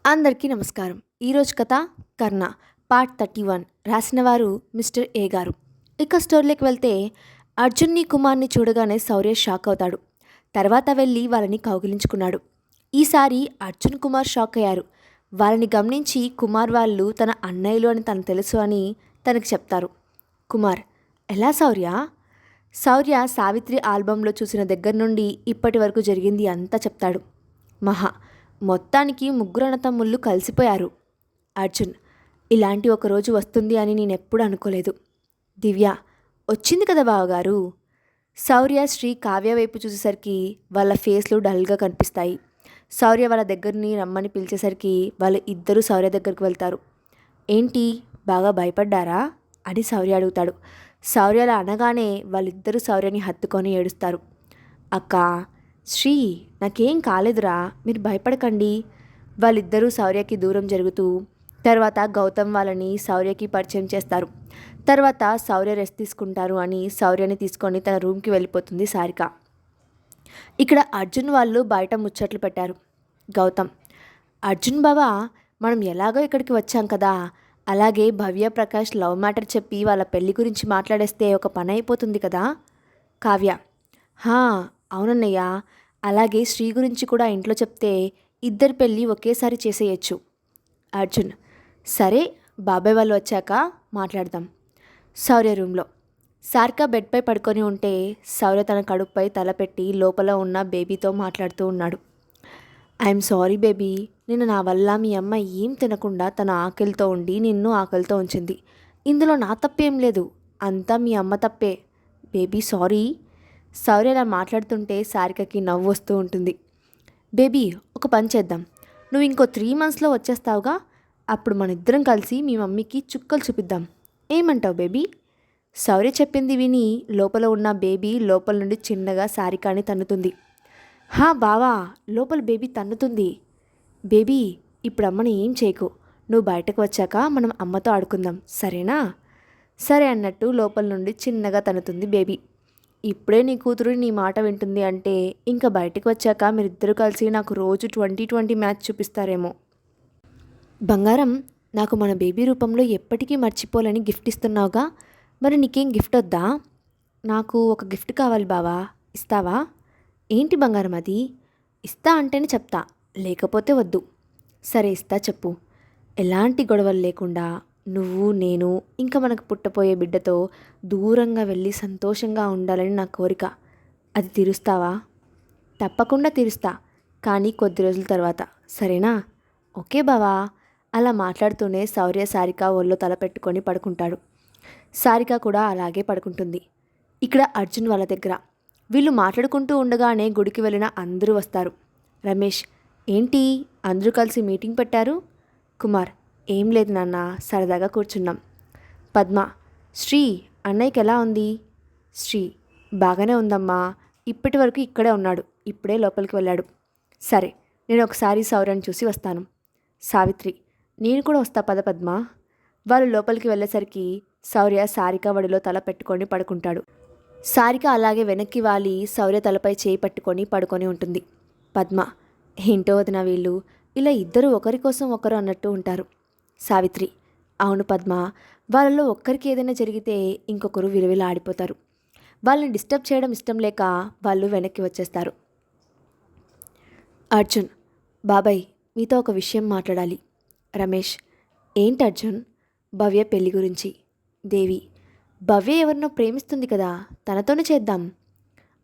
అందరికీ నమస్కారం. ఈరోజు కథ 'కర్ణ' పార్ట్ 31 రాసినవారు మిస్టర్ ఏ గారు. ఇక స్టోరీలోకి వెళ్తే అర్జున్ని కుమార్ని చూడగానే శౌర్య షాక్ అవుతాడు. తర్వాత వెళ్ళి వాళ్ళని కౌగిలించుకున్నాడు. ఈసారి అర్జున్ కుమార్ షాక్ అయ్యారు. వాళ్ళని గమనించి కుమార్ వాళ్ళు తన అన్నయ్యలు అని తనకు తెలుసు అని తనకు చెప్తారు. కుమార్, ఎలా శౌర్య? శౌర్య సావిత్రి ఆల్బంలో చూసిన దగ్గర నుండి ఇప్పటి వరకు జరిగింది అంతా చెప్తాడు. మహా, మొత్తానికి ముగ్గురు అన్నతమ్ముళ్ళు కలిసిపోయారు. అర్జున్, ఇలాంటి ఒక రోజు వస్తుంది అని నేనెప్పుడు అనుకోలేదు. దివ్య, వచ్చింది కదా బావగారు. శౌర్య శ్రీ కావ్య వైపు చూసేసరికి వాళ్ళ ఫేస్లు డల్గా కనిపిస్తాయి. శౌర్య వాళ్ళ దగ్గరని రమ్మని పిలిచేసరికి వాళ్ళు ఇద్దరూ శౌర్య దగ్గరికి వెళ్తారు. ఏంటి, బాగా భయపడ్డారా అని శౌర్య అడుగుతాడు. శౌర్య అలా అనగానే వాళ్ళిద్దరూ శౌర్యని హత్తుకొని ఏడుస్తారు. అక్క, శ్రీ, నాకేం కాలేదురా, మీరు భయపడకండి. వాళ్ళిద్దరూ శౌర్యకి దూరం జరుగుతూ తర్వాత గౌతమ్ వాళ్ళని శౌర్యకి పరిచయం చేస్తారు. తర్వాత శౌర్య రెస్ట్ తీసుకుంటారు అని శౌర్యని తీసుకొని తన రూమ్కి వెళ్ళిపోతుంది సారిక. ఇక్కడ అర్జున్ వాళ్ళు బయట ముచ్చట్లు పెట్టారు. గౌతమ్, అర్జున్ బావా, మనం ఎలాగో ఇక్కడికి వచ్చాం కదా, అలాగే భవ్య ప్రకాష్ లవ్ మ్యాటర్ చెప్పి వాళ్ళ పెళ్లి గురించి మాట్లాడేస్తే ఒక పని అయిపోతుంది కదా. కావ్య, హా అవునన్నయ్య, అలాగే శ్రీ గురించి కూడా ఇంట్లో చెప్తే ఇద్దరి పెళ్ళి ఒకేసారి చేసేయచ్చు. అర్జున్, సరే, బాబాయ్ వాళ్ళు వచ్చాక మాట్లాడదాం. శౌర్య రూమ్లో సారిక బెడ్పై పడుకొని ఉంటే శౌర్య తన కడుపుపై తల పెట్టి లోపల ఉన్న బేబీతో మాట్లాడుతూ ఉన్నాడు. ఐఎమ్ సారీ బేబీ, నిన్న నా వల్ల మీ అమ్మ ఏం తినకుండా తన ఆకలితో ఉండి నిన్ను ఆకలితో ఉంచింది. ఇందులో నా తప్పేం లేదు, అంతా మీ అమ్మ తప్పే. Baby sorry. శౌర్య అలా మాట్లాడుతుంటే సారికకి నవ్వు వస్తూ ఉంటుంది. బేబీ, ఒక పని చేద్దాం, నువ్వు ఇంకో 3 monthsలో వచ్చేస్తావుగా, అప్పుడు మన ఇద్దరం కలిసి మీ మమ్మీకి చుక్కలు చూపిద్దాం. ఏమంటావు బేబీ? శౌర్య చెప్పింది విని లోపల ఉన్న బేబీ లోపల నుండి చిన్నగా సారికాని తన్నుతుంది. హా బావా, లోపల బేబీ తన్నుతుంది. బేబీ, ఇప్పుడు అమ్మని ఏం చేయకు, నువ్వు బయటకు వచ్చాక మనం అమ్మతో ఆడుకుందాం, సరేనా? సరే అన్నట్టు లోపల నుండి చిన్నగా తన్నుతుంది బేబీ. ఇప్పుడే నీ కూతురు నీ మాట వింటుంది అంటే ఇంకా బయటకు వచ్చాక మీరిద్దరూ కలిసి నాకు రోజు 20-20 మ్యాచ్ చూపిస్తారేమో. బంగారం, నాకు మన బేబీ రూపంలో ఎప్పటికీ మర్చిపోలేని గిఫ్ట్ ఇస్తున్నావుగా, మరి నీకేం గిఫ్ట్ వద్దా? నాకు ఒక గిఫ్ట్ కావాలి బావా, ఇస్తావా? ఏంటి బంగారం అది? ఇస్తా అంటేనే చెప్తా, లేకపోతే వద్దు. సరే ఇస్తా, చెప్పు. ఎలాంటి గొడవలు లేకుండా నువ్వు, నేను, ఇంకా మనకు పుట్టపోయే బిడ్డతో దూరంగా వెళ్ళి సంతోషంగా ఉండాలని నా కోరిక. అది తీరుస్తావా? తప్పకుండా తీరుస్తా, కానీ కొద్ది రోజుల తర్వాత, సరేనా? ఓకే బావా. అలా మాట్లాడుతూనే శౌర్య సారిక ఒళ్ళో తల పెట్టుకొని పడుకుంటాడు. సారిక కూడా అలాగే పడుకుంటుంది. ఇక్కడ అర్జున్ వాళ్ళ దగ్గర వీళ్ళు మాట్లాడుకుంటూ ఉండగానే గుడికి వెళ్ళిన అందరూ వస్తారు. రమేష్, ఏంటి అందరూ కలిసి మీటింగ్ పెట్టారు? కుమార్, ఏం లేదు నాన్న, సరదాగా కూర్చున్నాం. పద్మ, శ్రీ, అన్నయ్యకి ఎలా ఉంది? శ్రీ, బాగానే ఉందమ్మా, ఇప్పటి వరకు ఇక్కడే ఉన్నాడు, ఇప్పుడే లోపలికి వెళ్ళాడు. సరే, నేను ఒకసారి శౌర్యని చూసి వస్తాను. సావిత్రి, నేను కూడా వస్తా పద పద్మ. వాళ్ళు లోపలికి వెళ్ళేసరికి శౌర్య సారిక వడిలో తల పెట్టుకొని పడుకుంటాడు. సారిక అలాగే వెనక్కి వాలి శౌర్య తలపై చేయి పట్టుకొని పడుకొని ఉంటుంది. పద్మ, ఏంటో వదిన, వీళ్ళు ఇలా ఇద్దరు ఒకరి కోసం ఒకరు అన్నట్టు ఉంటారు. సావిత్రి, అవును పద్మ, వాళ్ళలో ఒక్కరికి ఏదైనా జరిగితే ఇంకొకరు విలువిలా ఆడిపోతారు. వాళ్ళని డిస్టర్బ్ చేయడం ఇష్టం లేక వాళ్ళు వెనక్కి వచ్చేస్తారు. అర్జున్, బాబాయ్, మీతో ఒక విషయం మాట్లాడాలి. రమేష్, ఏంటి అర్జున్? భవ్య పెళ్లి గురించి. దేవి, భవ్య ఎవరినో ప్రేమిస్తుంది కదా, తనతోనే చేద్దాం.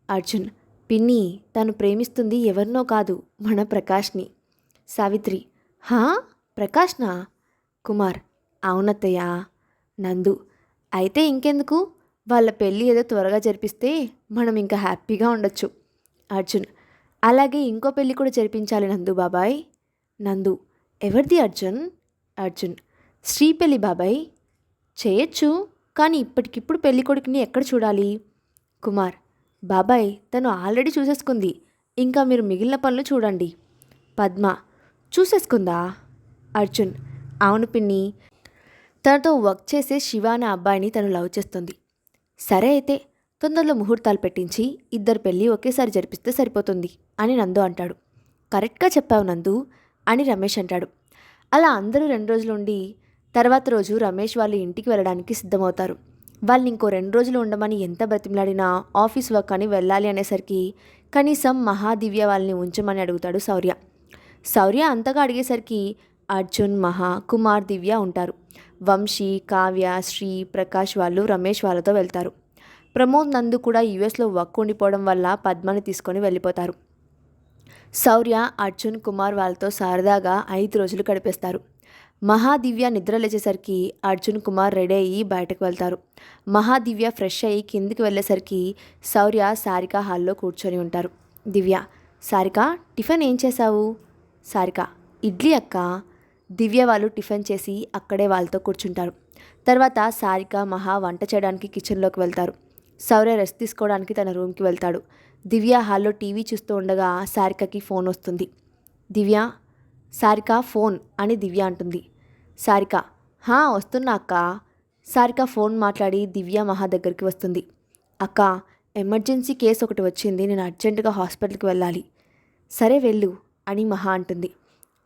అర్జున్, పిన్ని, తను ప్రేమిస్తుంది ఎవరినో కాదు, మన ప్రకాష్ని. సావిత్రి, హా, ప్రకాష్నా? కుమార్, అవునత్తయ్య. నందు, అయితే ఇంకెందుకు, వాళ్ళ పెళ్ళి ఏదో త్వరగా జరిపిస్తే మనం ఇంకా హ్యాపీగా ఉండొచ్చు. అర్జున్, అలాగే ఇంకో పెళ్ళి కూడా జరిపించాలి నందు బాబాయ్. నందు, ఎవరిది అర్జున్? అర్జున్, శ్రీ పెళ్ళి బాబాయ్. చేయొచ్చు, కానీ ఇప్పటికిప్పుడు పెళ్ళి కొడుకుని ఎక్కడ చూడాలి? కుమార్, బాబాయ్, తను ఆల్రెడీ చూసేసుకుంది, ఇంకా మీరు మిగిలిన పనులు చూడండి. పద్మ, చూసేసుకుందా? అర్జున్, అవును పిన్ని, తనతో వర్క్ చేసే శివ అనే అబ్బాయిని తను లవ్ చేస్తుంది. సరే అయితే తొందరలో ముహూర్తాలు పెట్టించి ఇద్దరు పెళ్ళి ఒకేసారి జరిపిస్తే సరిపోతుంది అని నందు అంటాడు. కరెక్ట్గా చెప్పావు నందు అని రమేష్ అంటాడు. అలా అందరూ 2 రోజులుండి తర్వాత రోజు రమేష్ వాళ్ళ ఇంటికి వెళ్ళడానికి సిద్ధమవుతారు. వాళ్ళని ఇంకో 2 రోజులు ఉండమని ఎంత బ్రతిమలాడినా ఆఫీస్ వర్క్ అని వెళ్ళాలి అనేసరికి కనీసం మహాదివ్య వాళ్ళని ఉంచమని అడుగుతాడు శౌర్య. శౌర్య అంతగా అడిగేసరికి అర్జున్, మహా, కుమార్, దివ్య ఉంటారు. వంశీ, కావ్య, శ్రీ, ప్రకాష్ వాళ్ళు రమేష్ వాళ్ళతో వెళ్తారు. ప్రమోద్, నందు కూడా యూఎస్లో వర్క్ ఉండిపోవడం వల్ల పద్మని తీసుకొని వెళ్ళిపోతారు. శౌర్య, అర్జున్, కుమార్ వాళ్ళతో సరదాగా 5 రోజులు గడిపేస్తారు. మహాదివ్య నిద్ర లేచేసరికి అర్జున్, కుమార్ రెడీ అయ్యి బయటకు వెళ్తారు. మహాదివ్య ఫ్రెష్ అయ్యి కిందికి వెళ్ళేసరికి శౌర్య, సారిక హాల్లో కూర్చొని ఉంటారు. దివ్య, సారిక టిఫిన్ ఏం చేశావు? సారిక, ఇడ్లీ అక్క. దివ్య వాళ్ళు టిఫిన్ చేసి అక్కడే వాళ్ళతో కూర్చుంటారు. తర్వాత సారిక, మహా వంట చేయడానికి కిచెన్లోకి వెళ్తారు. శౌర్య రెస్ట్ తీసుకోవడానికి తన రూమ్కి వెళ్తాడు. దివ్య హాల్లో టీవీ చూస్తూ ఉండగా సారికకి ఫోన్ వస్తుంది. దివ్య, సారిక ఫోన్ అని దివ్య అంటుంది. సారిక, వస్తున్నా అక్క. సారిక ఫోన్ మాట్లాడి దివ్య, మహా దగ్గరికి వస్తుంది. అక్క, ఎమర్జెన్సీ కేసు ఒకటి వచ్చింది, నేను అర్జెంటుగా హాస్పిటల్కి వెళ్ళాలి. సరే వెళ్ళు అని మహా అంటుంది.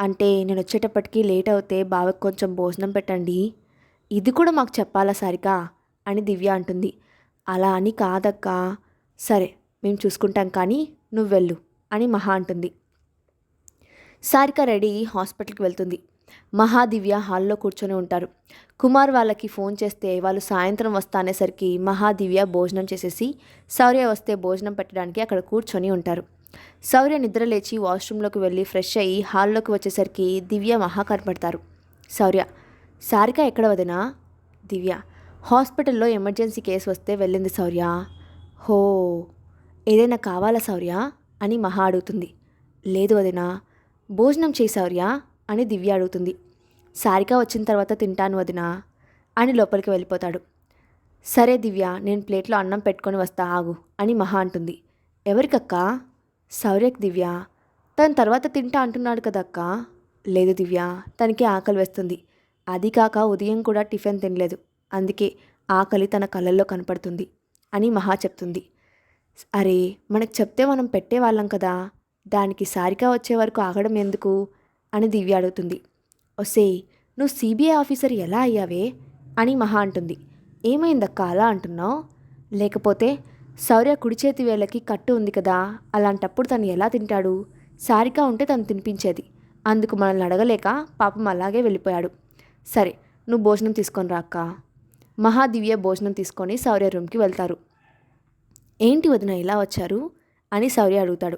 అంటే నేను వచ్చేటప్పటికి లేట్ అవుతే బావకి కొంచెం భోజనం పెట్టండి. ఇది కూడా మాకు చెప్పాలా సారిక అని దివ్య అంటుంది. అలా అని కాదక్క. సరే మేము చూసుకుంటాం కానీ నువ్వు వెళ్ళు అని మహా అంటుంది. సారిక రెడీ హాస్పిటల్కి వెళ్తుంది. మహాదివ్య హాల్లో కూర్చొని ఉంటారు. కుమార్ వాళ్ళకి ఫోన్ చేస్తే వాళ్ళు సాయంత్రం వస్తా అనేసరికి మహాదివ్య భోజనం చేసేసి శౌర్య వస్తే భోజనం పెట్టడానికి అక్కడ కూర్చొని ఉంటారు. శౌర్య నిద్ర లేచి వాష్రూమ్లోకి వెళ్ళి ఫ్రెష్ అయ్యి హాల్లోకి వచ్చేసరికి దివ్య, మహా కనపడతారు. శౌర్య, సారిక ఎక్కడ వదినా? దివ్య, హాస్పిటల్లో ఎమర్జెన్సీ కేసు వస్తే వెళ్ళింది శౌర్య. హో, ఏదైనా కావాలా శౌర్య అని మహా అడుగుతుంది. లేదు వదినా. భోజనం చేయి శౌర్య అని దివ్య అడుగుతుంది. సారిక వచ్చిన తర్వాత తింటాను వదినా అని లోపలికి వెళ్ళిపోతాడు. సరే దివ్య, నేను ప్లేట్లో అన్నం పెట్టుకొని వస్తా ఆగు అని మహా అంటుంది. ఎవరికక్కా? శౌర్యకి దివ్య. తను తర్వాత తింటా అంటున్నాడు కదక్క. లేదు దివ్య, తనకి ఆకలి వేస్తుంది. అది కాక ఉదయం కూడా టిఫిన్ తినలేదు, అందుకే ఆకలి తన కళ్ళల్లో కనపడుతుంది అని మహా చెప్తుంది. అరే, మనకు చెప్తే మనం పెట్టేవాళ్ళం కదా, దానికి సారిక వచ్చే వరకు ఆగడం ఎందుకు అని దివ్య అడుగుతుంది. ఒసే, నువ్వు సిబిఐ ఆఫీసర్ ఎలా అయ్యావే అని మహా అంటుంది. ఏమైందక్క అలా అంటున్నావు? లేకపోతే శౌర్య కుడి చేతి వేళ్ళకి కట్టు ఉంది కదా, అలాంటప్పుడు తను ఎలా తింటాడు? సారిక ఉంటే తను తినిపించేది, అందుకు మనల్ని అడగలేక పాపం అలాగే వెళ్ళిపోయాడు. సరే నువ్వు భోజనం తీసుకొని రా అక్క. మహాదివ్య భోజనం తీసుకొని శౌర్య రూమ్కి వెళ్తారు. ఏంటి వదిన ఇలా వచ్చారు అని శౌర్య అడుగుతాడు.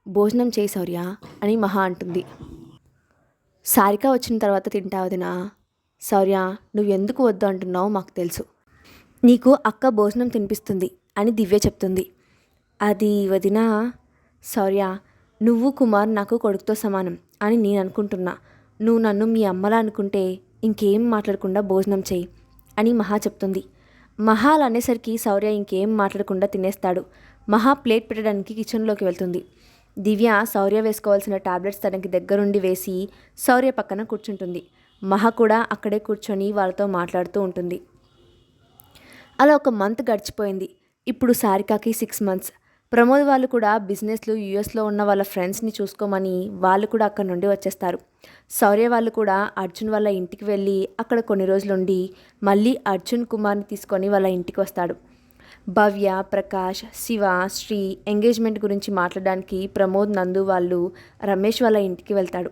భోజనం చేయి శౌర్య అని మహా అంటుంది. సారిక వచ్చిన తర్వాత తింటా వదినా. శౌర్య, నువ్వు ఎందుకు వద్దు అంటున్నావు మాకు తెలుసు, నీకు అక్క భోజనం తినిపిస్తుంది అని దివ్య చెప్తుంది. అది వదినా. శౌర్య, నువ్వు కుమార్ నాకు కొడుకుతో సమానం అని నేను అనుకుంటున్నా, నువ్వు నన్ను మీ అమ్మలా అనుకుంటే ఇంకేం మాట్లాడకుండా భోజనం చేయి అని మహా చెప్తుంది. మహా అలా అనేసరికి శౌర్య ఇంకేం మాట్లాడకుండా తినేస్తాడు. మహా ప్లేట్ పెట్టడానికి కిచెన్లోకి వెళ్తుంది. దివ్య శౌర్య వేసుకోవాల్సిన టాబ్లెట్స్ తనకి దగ్గరుండి వేసి శౌర్య పక్కన కూర్చుంటుంది. మహా కూడా అక్కడే కూర్చొని వాళ్ళతో మాట్లాడుతూ ఉంటుంది. అలా 1 మంత్ గడిచిపోయింది. ఇప్పుడు సారికకి 6 months. ప్రమోద్ వాళ్ళు కూడా బిజినెస్లు యూఎస్లో ఉన్న వాళ్ళ ఫ్రెండ్స్ని చూసుకోమని వాళ్ళు కూడా అక్కడ నుండి వచ్చేస్తారు. శౌర్య వాళ్ళు కూడా అర్జున్ వాళ్ళ ఇంటికి వెళ్ళి అక్కడ కొన్ని రోజులుండి మళ్ళీ అర్జున్, కుమార్ని తీసుకొని వాళ్ళ ఇంటికి వస్తాడు. భవ్య, ప్రకాష్, శివ, శ్రీ ఎంగేజ్మెంట్ గురించి మాట్లాడడానికి ప్రమోద్, నందు వాళ్ళు రమేష్ వాళ్ళ ఇంటికి వెళ్తాడు.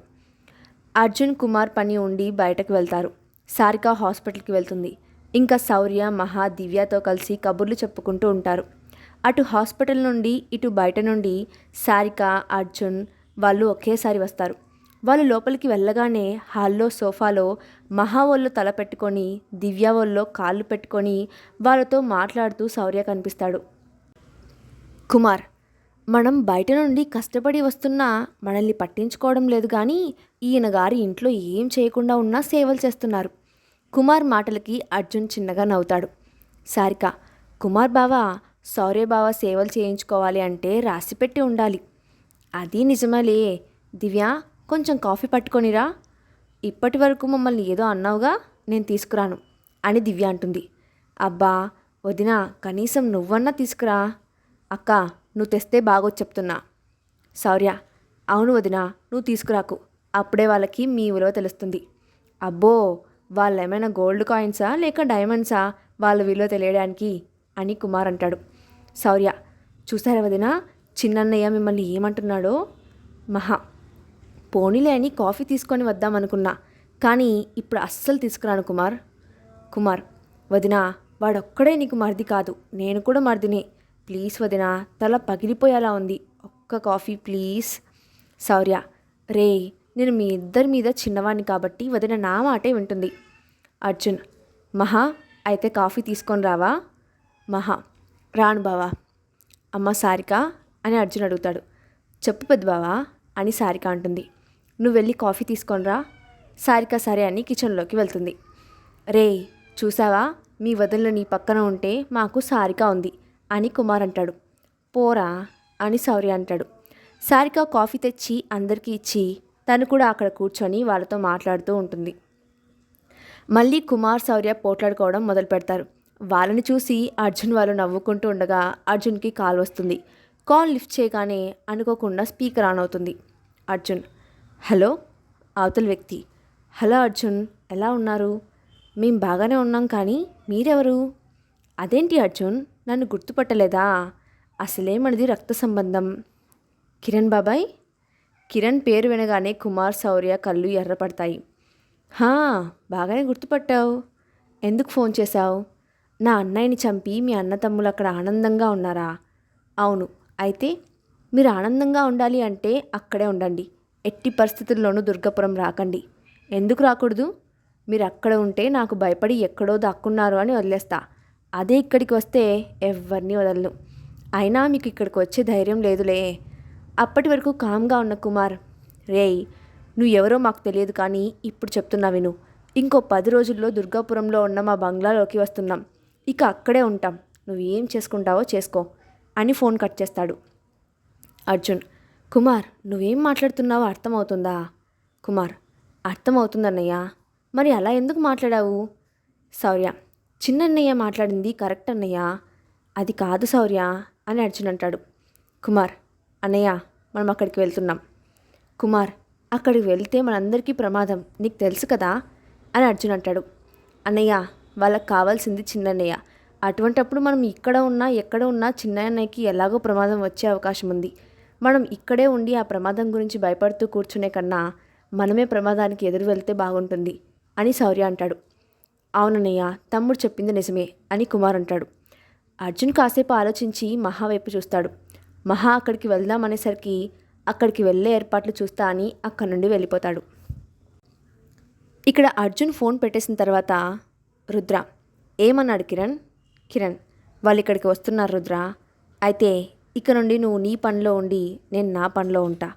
అర్జున్, కుమార్ పని ఉండి బయటకు వెళ్తారు. సారిక హాస్పిటల్కి వెళ్తుంది. ఇంకా శౌర్య, మహా, దివ్యతో కలిసి కబుర్లు చెప్పుకుంటూ ఉంటారు. అటు హాస్పిటల్ నుండి ఇటు బయట నుండి సారిక, అర్జున్ వాళ్ళు ఒకేసారి వస్తారు. వాళ్ళు లోపలికి వెళ్ళగానే హాల్లో సోఫాలో మహా ఒళ్ళో తల పెట్టుకొని దివ్య ఒళ్ళో కాళ్ళు పెట్టుకొని వాళ్ళతో మాట్లాడుతూ శౌర్య కనిపిస్తాడు. కుమార్, మనం బయట నుండి కష్టపడి వస్తున్నా మనల్ని పట్టించుకోవడం లేదు, కానీ ఈయన గారి ఇంట్లో ఏం చేయకుండా ఉన్నా సేవలు చేస్తున్నారు. కుమార్ మాటలకి అర్జున్ చిన్నగా నవ్వుతాడు. సారిక, కుమార్ బావా, శౌర్య బావ సేవలు చేయించుకోవాలి అంటే రాసిపెట్టి ఉండాలి. అది నిజమేలే. దివ్య, కొంచెం కాఫీ పట్టుకొనిరా. ఇప్పటి వరకు మమ్మల్ని ఏదో అన్నావుగా, నేను తీసుకురాను అని దివ్య అంటుంది. అబ్బా వదినా, కనీసం నువ్వన్నా తీసుకురా. అక్క, నువ్వు తెస్తే బాగోచ్చు చెప్తున్నా. శౌర్య, అవును వదినా, నువ్వు తీసుకురాకు, అప్పుడే వాళ్ళకి మీ విలువ తెలుస్తుంది. అబ్బో, వాళ్ళు ఏమైనా గోల్డ్ కాయిన్సా లేక డైమండ్సా వాళ్ళ విలువ తెలియడానికి అని కుమార్ అంటాడు. శౌర్య, చూసారా వదినా, చిన్నన్నయ్య మిమ్మల్ని ఏమంటున్నాడో. మహా, పోనీలే అని కాఫీ తీసుకొని వద్దామనుకున్నా, కానీ ఇప్పుడు అస్సలు తీసుకురాను కుమార్. కుమార్, వదినా, వాడొక్కడే నీకు మరిది కాదు, నేను కూడా మరిదినే. ప్లీజ్ వదినా, తల పగిలిపోయేలా ఉంది, ఒక్క కాఫీ ప్లీజ్. శౌర్య, రే, నేను మీ ఇద్దరి మీద చిన్నవాడిని కాబట్టి వదిన నా మాటే వింటుంది. అర్జున్, మహా, అయితే కాఫీ తీసుకొని రావా. మహా, రాను బావా. అమ్మ సారిక అని అర్జున్ అడుగుతాడు. చెప్పు పెద్ద బావా అని సారిక అంటుంది. నువ్వు వెళ్ళి కాఫీ తీసుకొని రా. సారిక సరే అని కిచెన్లోకి వెళ్తుంది. రే, చూసావా, మీ వదినలు నీ పక్కన ఉంటే మాకు సారిక ఉంది అని కుమార్ అంటాడు. పోరా అని శౌర్య అంటాడు. సారిక కాఫీ తెచ్చి అందరికీ ఇచ్చి తను కూడా అక్కడ కూర్చొని వాళ్ళతో మాట్లాడుతూ ఉంటుంది. మళ్ళీ కుమార్ శౌర్య పోట్లాడుకోవడం మొదలు పెడతారు. వాళ్ళని చూసి అర్జున్ వాళ్ళు నవ్వుకుంటూ ఉండగా అర్జున్కి కాల్ వస్తుంది. కాల్ లిఫ్ట్ చేయగానే అనుకోకుండా స్పీకర్ ఆన్ అవుతుంది. అర్జున్, హలో. అవతల వ్యక్తి, హలో అర్జున్, ఎలా ఉన్నారు. మేం బాగానే ఉన్నాం, కానీ మీరెవరు. అదేంటి అర్జున్, నన్ను గుర్తుపట్టలేదా. అసలే మనది రక్త సంబంధం. కిరణ్ బాబాయ్. కిరణ్ పేరు వినగానే కుమార్ శౌర్య కళ్ళు ఎర్రపడతాయి. హా, బాగానే గుర్తుపట్టావు. ఎందుకు ఫోన్ చేశావు. నా అన్నయ్యని చంపి మీ అన్న తమ్ములు అక్కడ ఆనందంగా ఉన్నారా. అవును. అయితే మీరు ఆనందంగా ఉండాలి అంటే అక్కడే ఉండండి. ఎట్టి పరిస్థితుల్లోనూ దుర్గాపురం రాకండి. ఎందుకు రాకూడదు. మీరు అక్కడ ఉంటే నాకు భయపడి ఎక్కడో దాక్కున్నారు అని వదిలేస్తా. అదే ఇక్కడికి వస్తే ఎవరిని వదలను. అయినా మీకు ఇక్కడికి వచ్చే ధైర్యం లేదులే. అప్పటి వరకు కామ్గా ఉన్న కుమార్, రేయ్, నువ్వు ఎవరో మాకు తెలియదు, కానీ ఇప్పుడు చెప్తున్నా విను. ఇంకో 10 రోజుల్లో దుర్గాపురంలో ఉన్న మా బంగ్లాలోకి వస్తున్నాం. ఇక అక్కడే ఉంటాం. నువ్వు ఏం చేసుకుంటావో చేసుకో అని ఫోన్ కట్ చేస్తాడు. అర్జున్, కుమార్, నువ్వేం మాట్లాడుతున్నావో అర్థమవుతుందా. కుమార్, అర్థమవుతుందన్నయ్య. మరి అలా ఎందుకు మాట్లాడావు. శౌర్య, చిన్నన్నయ్య మాట్లాడింది కరెక్ట్ అన్నయ్య. అది కాదు శౌర్య అని అర్జున్ అంటాడు. కుమార్, అన్నయ్య, మనం అక్కడికి వెళ్తున్నాం. కుమార్, అక్కడికి వెళ్తే మనందరికీ ప్రమాదం, నీకు తెలుసు కదా అని అర్జున్ అంటాడు. అన్నయ్య, వాళ్ళకి కావాల్సింది చిన్నన్నయ్య. అటువంటప్పుడు మనం ఇక్కడ ఉన్నా ఎక్కడ ఉన్నా చిన్నన్నయ్యకి ఎలాగో ప్రమాదం వచ్చే అవకాశం ఉంది. మనం ఇక్కడే ఉండి ఆ ప్రమాదం గురించి భయపడుతూ కూర్చునే కన్నా మనమే ప్రమాదానికి ఎదురు వెళ్తే బాగుంటుంది అని శౌర్య అంటాడు. అవునన్నయ్య, తమ్ముడు చెప్పింది నిజమే అని కుమార్ అంటాడు. అర్జున్ కాసేపు ఆలోచించి మహా వైపు చూస్తాడు. మహా అక్కడికి వెళ్దామనేసరికి అక్కడికి వెళ్ళే ఏర్పాట్లు చూస్తా అని అక్కడి నుండి వెళ్ళిపోతాడు. ఇక్కడ అర్జున్ ఫోన్ పెట్టేసిన తర్వాత రుద్ర, ఏమన్నాడు కిరణ్. కిరణ్, వాళ్ళు ఇక్కడికి వస్తున్నారు రుద్ర. అయితే ఇక నుండి నువ్వు నీ పనిలో ఉండి నేను నా పనిలో ఉంటా.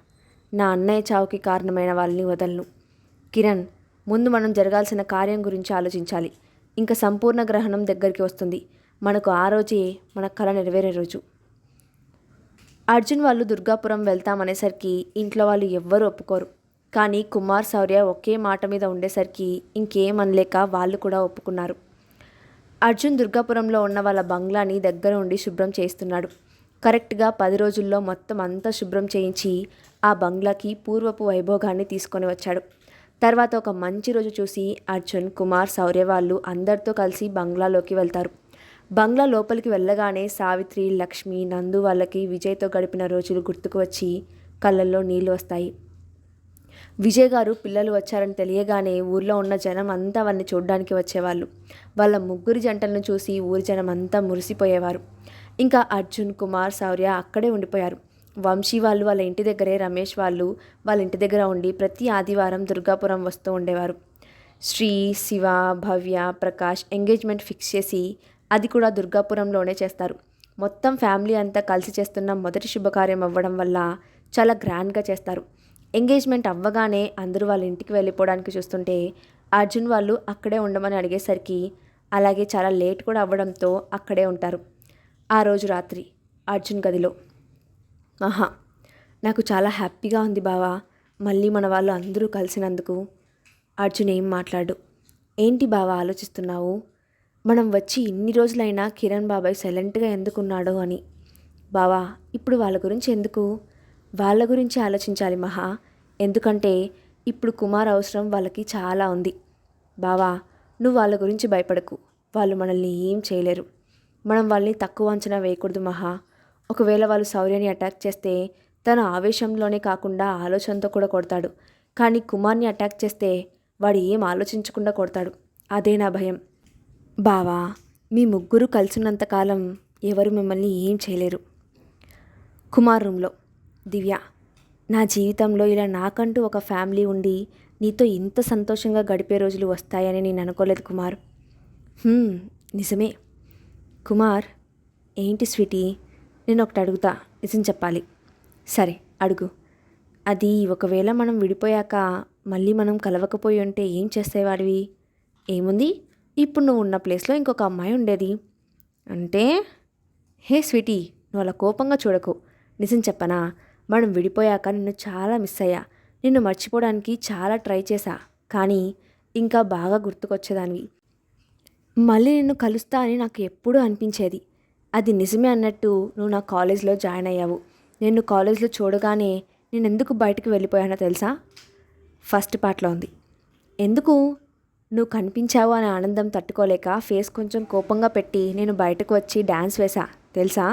నా అన్నయ్య చావుకి కారణమైన వాళ్ళని వదలను. కిరణ్, ముందు మనం జరగాల్సిన కార్యం గురించి ఆలోచించాలి. ఇంకా సంపూర్ణ గ్రహణం దగ్గరికి వస్తుంది. మనకు ఆ రోజే మన కల నెరవేరే రోజు. అర్జున్ వాళ్ళు దుర్గాపురం వెళ్తామనేసరికి ఇంట్లో వాళ్ళు ఎవ్వరూ ఒప్పుకోరు. కానీ కుమార్ శౌర్య ఒకే మాట మీద ఉండేసరికి ఇంకేమనలేక వాళ్ళు కూడా ఒప్పుకున్నారు. అర్జున్ దుర్గాపురంలో ఉన్న వాళ్ళ బంగ్లాని దగ్గర ఉండి శుభ్రం చేస్తున్నాడు. కరెక్ట్గా 10 రోజుల్లో మొత్తం అంతా శుభ్రం చేయించి ఆ బంగ్లాకి పూర్వపు వైభోగాన్ని తీసుకొని వచ్చాడు. తర్వాత ఒక మంచి రోజు చూసి అర్జున్, కుమార్, శౌర్య వాళ్ళు అందరితో కలిసి బంగ్లాలోకి వెళ్తారు. బంగ్లా లోపలికి వెళ్ళగానే సావిత్రి, లక్ష్మి, నందు వాళ్ళకి విజయ్తో గడిపిన రోజులు గుర్తుకు వచ్చి కళ్ళల్లో నీళ్ళు వస్తాయి. విజయ్ గారు పిల్లలు వచ్చారని తెలియగానే ఊర్లో ఉన్న జనం అంతా వాళ్ళని చూడ్డానికి వచ్చేవాళ్ళు. వాళ్ళ ముగ్గురి జంటలను చూసి ఊరి జనం అంతా మురిసిపోయేవారు. ఇంకా అర్జున్, కుమార్, శౌర్య అక్కడే ఉండిపోయారు. వంశీ వాళ్ళు వాళ్ళ ఇంటి దగ్గరే, రమేష్ వాళ్ళు వాళ్ళ ఇంటి దగ్గర ఉండి ప్రతి ఆదివారం దుర్గాపురం వస్తూ ఉండేవారు. శ్రీ, శివ, భవ్య, ప్రకాష్ ఎంగేజ్మెంట్ ఫిక్స్ చేసి అది కూడా దుర్గాపురంలోనే చేస్తారు. మొత్తం ఫ్యామిలీ అంతా కలిసి చేస్తున్న మొదటి శుభకార్యం అవ్వడం వల్ల చాలా గ్రాండ్గా చేస్తారు. ఎంగేజ్మెంట్ అవ్వగానే అందరూ వాళ్ళ ఇంటికి వెళ్ళిపోవడానికి చూస్తుంటే అర్జున్ వాళ్ళు అక్కడే ఉండమని అడిగేసరికి అలాగే చాలా లేట్ కూడా అవ్వడంతో అక్కడే ఉంటారు. ఆ రోజు రాత్రి అర్జున్ గదిలో, ఆహా, నాకు చాలా హ్యాపీగా ఉంది బావా, మళ్ళీ మన వాళ్ళు అందరూ కలిసినందుకు. అర్జున్ ఏం మాట్లాడు. ఏంటి బావా ఆలోచిస్తున్నావు. మనం వచ్చి ఇన్ని రోజులైనా కిరణ్ బాబాయ్ సైలెంట్గా ఎందుకున్నాడో అని. బావా, ఇప్పుడు వాళ్ళ గురించి ఎందుకు. వాళ్ళ గురించి ఆలోచించాలి మహా. ఎందుకంటే ఇప్పుడు కుమార్ అవసరం వాళ్ళకి చాలా ఉంది. బావా, నువ్వు వాళ్ళ గురించి భయపడకు. వాళ్ళు మనల్ని ఏం చేయలేరు. మనం వాళ్ళని తక్కువ అంచనా వేయకూడదు మహా. ఒకవేళ వాళ్ళు శౌర్యని అటాక్ చేస్తే తన ఆవేశంలోనే కాకుండా ఆలోచనతో కూడా కొడతాడు. కానీ కుమార్ని అటాక్ చేస్తే వాడు ఏం ఆలోచించకుండా కొడతాడు. అదే నా భయం. బావా, మీ ముగ్గురు కలిసినంతకాలం ఎవరు మిమ్మల్ని ఏం చేయలేరు. కుమార్ రూమ్లో దివ్య, నా జీవితంలో ఇలా నాకంటూ ఒక ఫ్యామిలీ ఉండి నీతో ఇంత సంతోషంగా గడిపే రోజులు వస్తాయని నేను అనుకోలేదు కుమార్. నిజమే. కుమార్, ఏంటి స్వీటీ, నేను ఒకటి అడుగుతా, నిజం చెప్పాలి. సరే అడుగు. అది ఒకవేళ మనం విడిపోయాక మళ్ళీ మనం కలవకపోయి ఉంటే ఏం చేసేవాడివి? ఏముంది, ఇప్పుడు నువ్వు ఉన్న ప్లేస్లో ఇంకొక అమ్మాయి ఉండేది. అంటే? హే స్వీటీ, నువ్వు అలా కోపంగా చూడకు. నిజం చెప్పనా, మనం విడిపోయాక నిన్ను చాలా మిస్ అయ్యా. నిన్ను మర్చిపోవడానికి చాలా ట్రై చేశా, కానీ ఇంకా బాగా గుర్తుకొచ్చేదానివి. మళ్ళీ నిన్ను కలుస్తా అని నాకు ఎప్పుడూ అనిపించేది. అది నిజమే అన్నట్టు నువ్వు నా కాలేజ్లో జాయిన్ అయ్యావు. నిన్ను కాలేజ్లో చూడగానే నేను ఎందుకు బయటకు వెళ్ళిపోయానో తెలుసా? ఫస్ట్ పార్ట్లో ఉంది. ఎందుకు? నువ్వు కనిపించావు అనే ఆనందం తట్టుకోలేక ఫేస్ కొంచెం కోపంగా పెట్టి నేను బయటకు వచ్చి డ్యాన్స్ వేశా తెలుసా?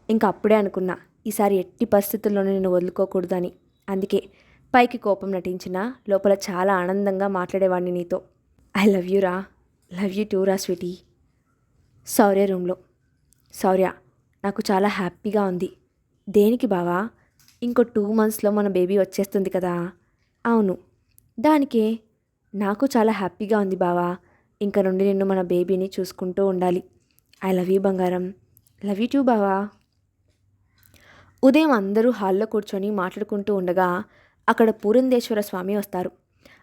ఇంకా అప్పుడే అనుకున్నా, ఈసారి ఎట్టి పరిస్థితుల్లోనూ నేను వదులుకోకూడదని. అందుకే పైకి కోపం నటించినా లోపల చాలా ఆనందంగా మాట్లాడేవాడిని నీతో. ఐ లవ్ యూ రా. లవ్ యూ టూ రా స్వీటీ. శౌర్య రూమ్లో. శౌర్య, నాకు చాలా హ్యాపీగా ఉంది. దేనికి బావా? ఇంకో 2 monthsలో మన బేబీ వచ్చేస్తుంది కదా. అవును, దానికే. నాకు చాలా హ్యాపీగా ఉంది బావా. ఇంక నుండి నిన్ను మన బేబీని చూసుకుంటూ ఉండాలి. ఐ లవ్ యూ బంగారం. లవ్ యూ టూ బావా. ఉదయం అందరూ హాల్లో కూర్చొని మాట్లాడుకుంటూ ఉండగా అక్కడ పూరందేశ్వర స్వామి వస్తారు.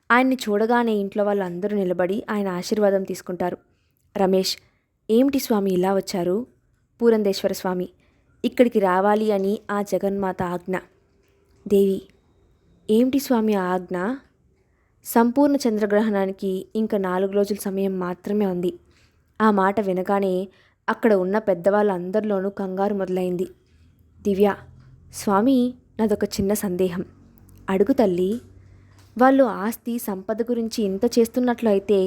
ఆయన్ని చూడగానే ఇంట్లో వాళ్ళందరూ నిలబడి ఆయన ఆశీర్వాదం తీసుకుంటారు. రమేష్, ఏమిటి స్వామి ఇలా వచ్చారు? పూరందేశ్వర స్వామి, ఇక్కడికి రావాలి అని ఆ జగన్మాత ఆజ్ఞ. దేవి, ఏమిటి స్వామి ఆ ఆజ్ఞ? సంపూర్ణ చంద్రగ్రహణానికి ఇంకా 4 రోజుల సమయం మాత్రమే ఉంది. ఆ మాట వినగానే అక్కడ ఉన్న పెద్దవాళ్ళందరిలోనూ కంగారు మొదలైంది. దివ్య, స్వామి, నాదొక చిన్న సందేహం. అడుగు తల్లి. వాళ్ళు ఆస్తి సంపద గురించి ఇంత చేస్తున్నట్లు అయితే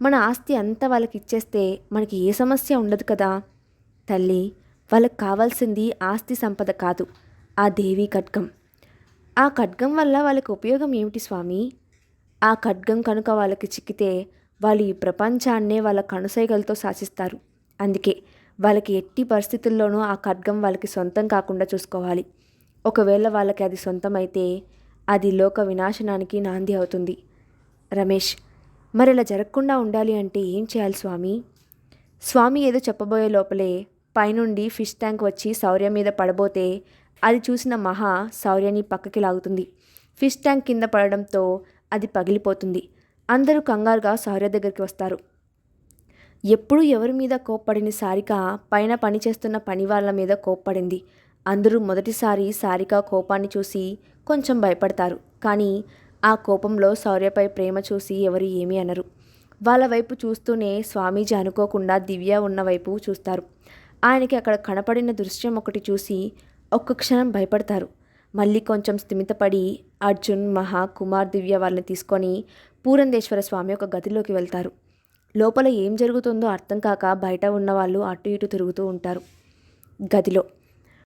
మన ఆస్తి అంతా వాళ్ళకి ఇచ్చేస్తే మనకి ఏ సమస్య ఉండదు కదా. తల్లి, వాళ్ళకి కావాల్సింది ఆస్తి సంపద కాదు, ఆ దేవీ ఖడ్గం. ఆ ఖడ్గం వల్ల వాళ్ళకి ఉపయోగం ఏమిటి స్వామి? ఆ ఖడ్గం కనుక వాళ్ళకి చిక్కితే వాళ్ళు ఈ ప్రపంచాన్నే వాళ్ళ కనుసైగలతో శాసిస్తారు. అందుకే వాళ్ళకి ఎట్టి పరిస్థితుల్లోనూ ఆ ఖడ్గం వాళ్ళకి సొంతం కాకుండా చూసుకోవాలి. ఒకవేళ వాళ్ళకి అది సొంతమైతే అది లోక వినాశనానికి నాంది అవుతుంది. రమేష్, మరి ఇలా జరగకుండా ఉండాలి అంటే ఏం చేయాలి స్వామి? స్వామి ఏదో చెప్పబోయే లోపలే పైనుండి ఫిష్ ట్యాంక్ వచ్చి శౌర్య మీద పడబోతే అది చూసిన మహా శౌర్యని పక్కకి లాగుతుంది. ఫిష్ ట్యాంక్ కింద పడడంతో అది పగిలిపోతుంది. అందరూ కంగారుగా శౌర్య దగ్గరికి వస్తారు. ఎప్పుడూ ఎవరి మీద కోప్పడిన సారిక పైన పనిచేస్తున్న పని వాళ్ళ మీద కోప్పడింది. అందరూ మొదటిసారి సారిక కోపాన్ని చూసి కొంచెం భయపడతారు. కానీ ఆ కోపంలో శౌర్యపై ప్రేమ చూసి ఎవరు ఏమీ అనరు. వాళ్ళ వైపు చూస్తూనే స్వామీజీ అనుకోకుండా దివ్య ఉన్న వైపు చూస్తారు. ఆయనకి అక్కడ కనపడిన దృశ్యం ఒకటి చూసి ఒక్క క్షణం భయపడతారు. మళ్ళీ కొంచెం స్థిమితపడి అర్జున్, మహా, కుమార్, దివ్య వాళ్ళని తీసుకొని పూరందేశ్వర స్వామి ఒక గదిలోకి వెళ్తారు. లోపల ఏం జరుగుతుందో అర్థం కాక బయట ఉన్న వాళ్ళు అటు ఇటు తిరుగుతూ ఉంటారు. గదిలో